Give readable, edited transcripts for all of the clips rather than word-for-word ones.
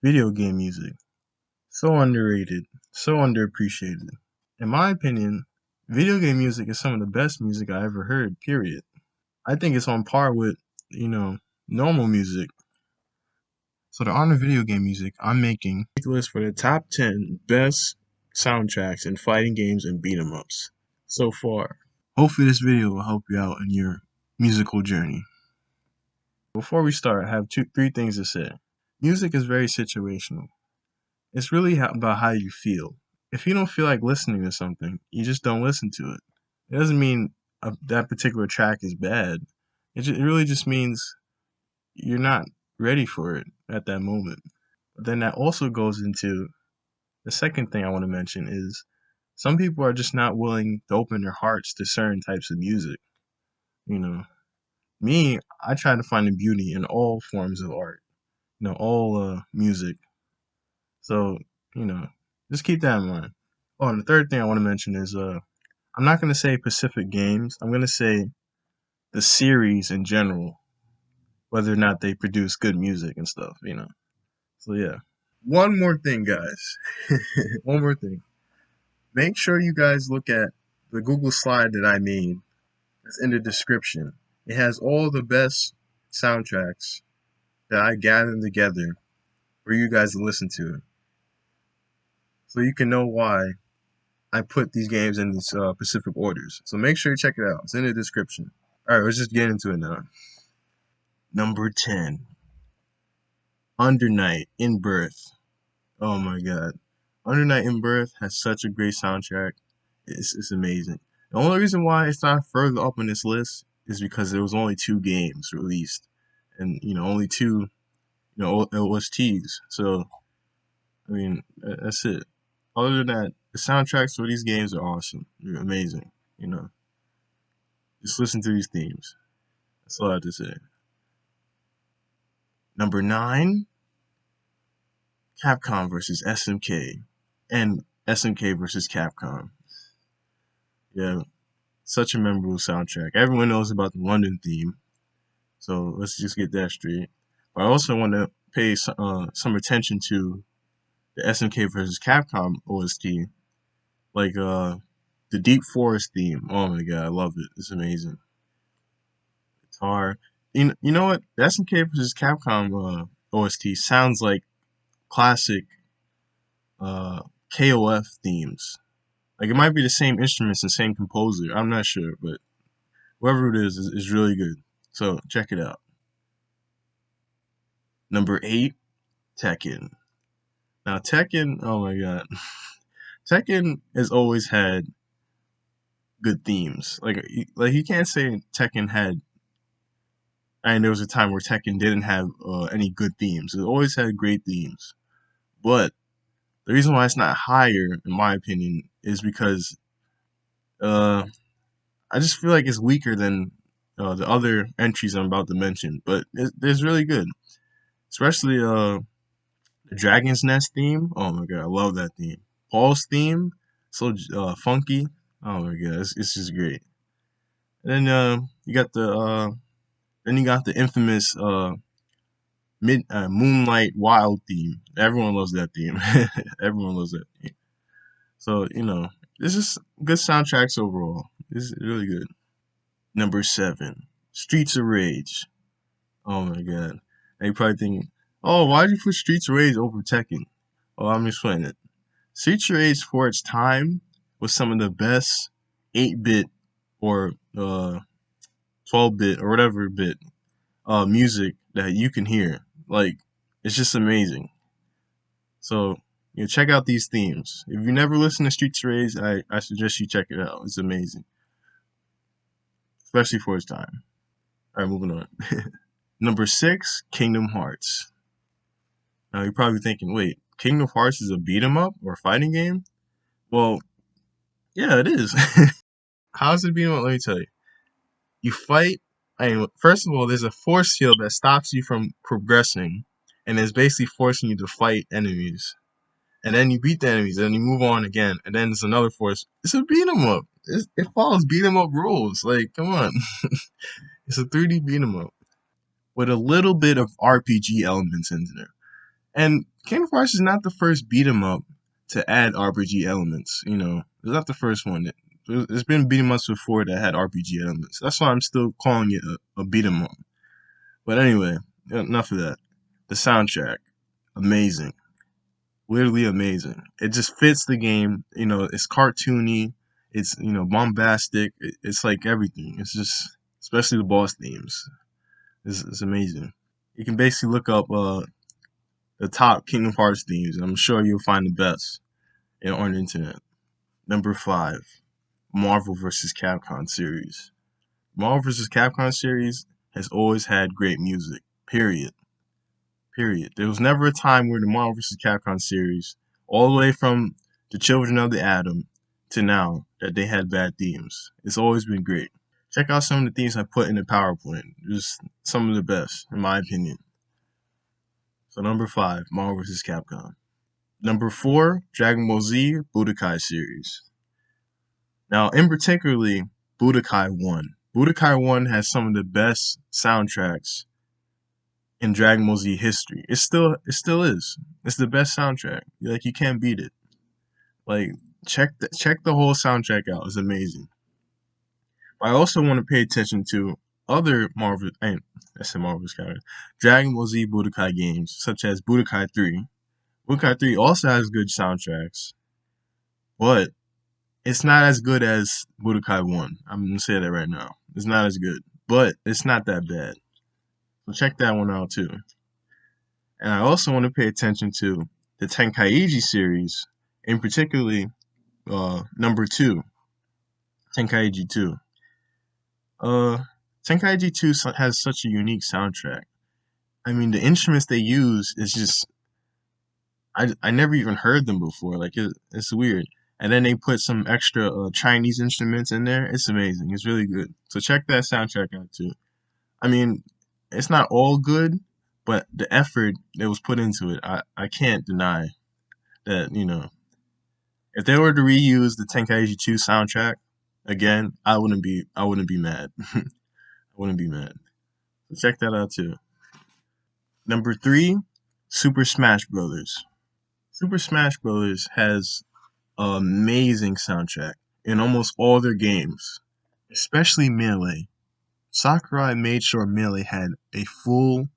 Video game music. So underrated, so underappreciated. In my opinion, video game music is some of the best music I ever heard, period. I think it's on par with, you know, normal music. So to honor video game music, I'm making a list for the top 10 best soundtracks in fighting games and beat 'em ups so far. Hopefully this video will help you out in your musical journey. Before we start, I have three things to say. Music is very situational. It's really about how you feel. If you don't feel like listening to something, you just don't listen to it. It doesn't mean that particular track is bad. It really just means you're not ready for it at that moment. But then that also goes into the second thing I want to mention is some people are just not willing to open their hearts to certain types of music. You know, me, I try to find the beauty in all forms of art, all music. So, you know, just keep that in mind. Oh, and the third thing I want to mention is I'm not going to say specific games. I'm going to say the series in general, whether or not they produce good music and stuff. So, yeah. One more thing, guys. One more thing. Make sure you guys look at the Google slide that I made. It's in the description. It has all the best soundtracks that I gathered together for you guys to listen to. So you can know why I put these games in these specific orders. So make sure you check it out. It's in the description. All right, let's just get into it now. Number 10, Undernight in Birth. Oh my god. Undernight in Birth has such a great soundtrack. It's amazing. The only reason why it's not further up on this list is because there was only 2 games released. And, only 2, OSTs. So, I mean, that's it. Other than that, the soundtracks for these games are awesome. They're amazing. Just listen to these themes. That's all I have to say. Number 9, Capcom versus SMK. And SMK versus Capcom. Yeah, such a memorable soundtrack. Everyone knows about the London theme. So let's just get that straight. But I also want to pay some attention to the SMK versus Capcom OST. Like the Deep Forest theme. Oh my god, I love it. It's amazing. Guitar. You know what? The SNK vs. Capcom OST sounds like classic uh, KOF themes. Like it might be the same instruments and same composer. I'm not sure, but whoever it is really good. So check it out. Number 8, Tekken. Now Tekken, oh my god, Tekken has always had good themes. Like you can't say Tekken had. And there was a time where Tekken didn't have any good themes. It always had great themes. But the reason why it's not higher, in my opinion, is because uh, I just feel like it's weaker than the other entries I'm about to mention. But it's really good, especially the Dragon's Nest theme. Oh my god, I love that theme. Paul's theme, so funky. Oh my god, it's just great. And then you got the infamous Moonlight Wild theme. Everyone loves that theme. Everyone loves that theme. So this is good soundtracks overall. This is really good. Number 7, Streets of Rage. Oh my god. And you probably thinking, oh, why did you put Streets of Rage over Tekken? Oh, I'm explaining it. Streets of Rage for its time was some of the best 8-bit or 12-bit or whatever bit music that you can hear. Like, it's just amazing. So, check out these themes. If you never listen to Streets of Rage, I suggest you check it out. It's amazing. Especially for its time. Alright, moving on. Number 6, Kingdom Hearts. Now, you're probably thinking, wait, Kingdom Hearts is a beat 'em up or a fighting game? Well, yeah, it is. How's it beat 'em up? Let me tell you. You fight. First of all, there's a force field that stops you from progressing, and is basically forcing you to fight enemies. And then you beat the enemies, and then you move on again, and then there's another force. It's a beat 'em up. It follows beat 'em up rules. Like, come on. It's a 3D beat 'em up with a little bit of RPG elements in there. And Kingdom Hearts is not the first beat 'em up to add RPG elements. You know, it's not the first one. There's been beat 'em ups before that had RPG elements. That's why I'm still calling it a beat 'em up. But anyway, enough of that. The soundtrack, amazing, literally amazing. It just fits the game. You know, it's cartoony. It's bombastic. It's like everything. It's just, especially the boss themes. It's amazing. You can basically look up the top Kingdom Hearts themes, and I'm sure you'll find the best on the internet. Number 5, Marvel vs. Capcom series. Marvel vs. Capcom series has always had great music. Period. Period. There was never a time where the Marvel vs. Capcom series, all the way from the Children of the Atom to now, that they had bad themes. It's always been great. Check out some of the themes I put in the PowerPoint. Just some of the best, in my opinion. So number 5, Marvel vs. Capcom. Number 4, Dragon Ball Z Budokai series. Now, in particularly, Budokai 1. Budokai 1 has some of the best soundtracks in Dragon Ball Z history. It still is. It's the best soundtrack. Like, you can't beat it. Like, check the whole soundtrack out. It's amazing. I also want to pay attention to other Dragon Ball Z Budokai games, such as Budokai 3. Budokai 3 also has good soundtracks, but it's not as good as Budokai 1. I'm going to say that right now. It's not as good, but it's not that bad. So check that one out too. And I also want to pay attention to the Tenkaichi series, in particularly number 2, Tenkaichi 2. Tenkaichi 2 has such a unique soundtrack. I mean, the instruments they use is just, I never even heard them before. Like, it's weird. And then they put some extra Chinese instruments in there. It's amazing. It's really good. So check that soundtrack out too. I mean, it's not all good, but the effort that was put into it, I can't deny that, if they were to reuse the Tenkaichi 2 soundtrack again, I wouldn't be mad. I wouldn't be mad. So check that out too. Number 3, Super Smash Brothers. Super Smash Brothers has an amazing soundtrack in almost all their games, especially Melee. Sakurai made sure Melee had a full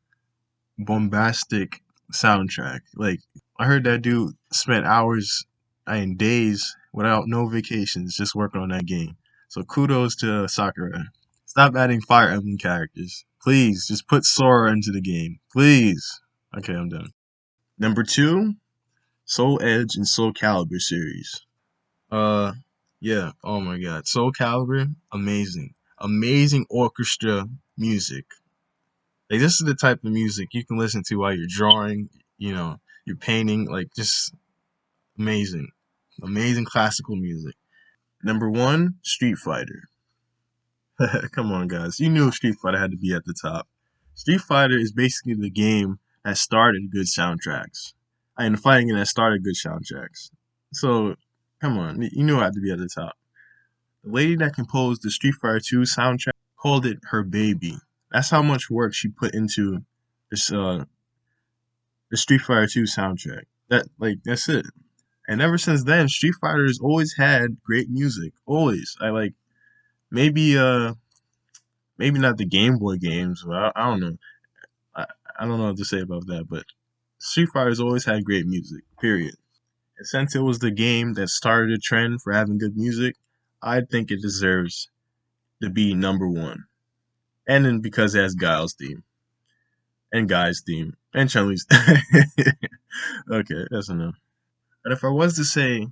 bombastic soundtrack. Like, I heard that dude spent hours and days without no vacations just working on that game. So kudos to Sakurai. Stop adding Fire Emblem characters. Please, just put Sora into the game. Please. Okay, I'm done. Number 2, Soul Edge and Soulcalibur series. Yeah, oh my god. Soulcalibur, amazing. Amazing orchestra music. Like, this is the type of music you can listen to while you're drawing, you're painting, like, just amazing. Amazing classical music. Number 1, Street Fighter. Come on, guys. You knew Street Fighter had to be at the top. Street Fighter is basically the game that started good soundtracks. The fighting game that started good soundtracks. So, come on. You knew it had to be at the top. The lady that composed the Street Fighter 2 soundtrack called it her baby. That's how much work she put into this the Street Fighter 2 soundtrack. That's it. And ever since then, Street Fighter has always had great music. Always. Maybe maybe not the Game Boy games, but I don't know. I don't know what to say about that, but Street Fighter has always had great music. Period. And since it was the game that started a trend for having good music, I think it deserves to be number 1. And then because it has Guile's theme. And Guy's theme. And Chun-Li's. Okay, that's enough. But if I was to say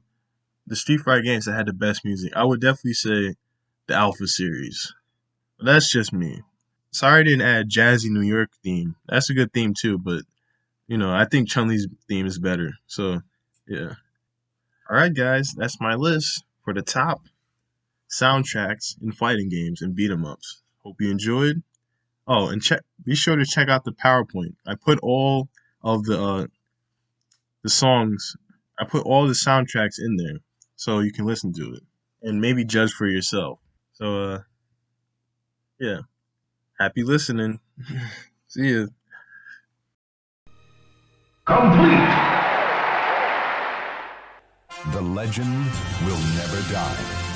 the Street Fighter games that had the best music, I would definitely say the Alpha series. But that's just me. Sorry I didn't add Jazzy New York theme. That's a good theme too, but I think Chun-Li's theme is better. So, yeah. Alright guys, that's my list for the top soundtracks in fighting games and beat 'em ups. Hope you enjoyed. Oh, and be sure to check out the PowerPoint. I put all of the songs, I put all the soundtracks in there so you can listen to it and maybe judge for yourself. So yeah. Happy listening. See ya. Complete. The legend will never die.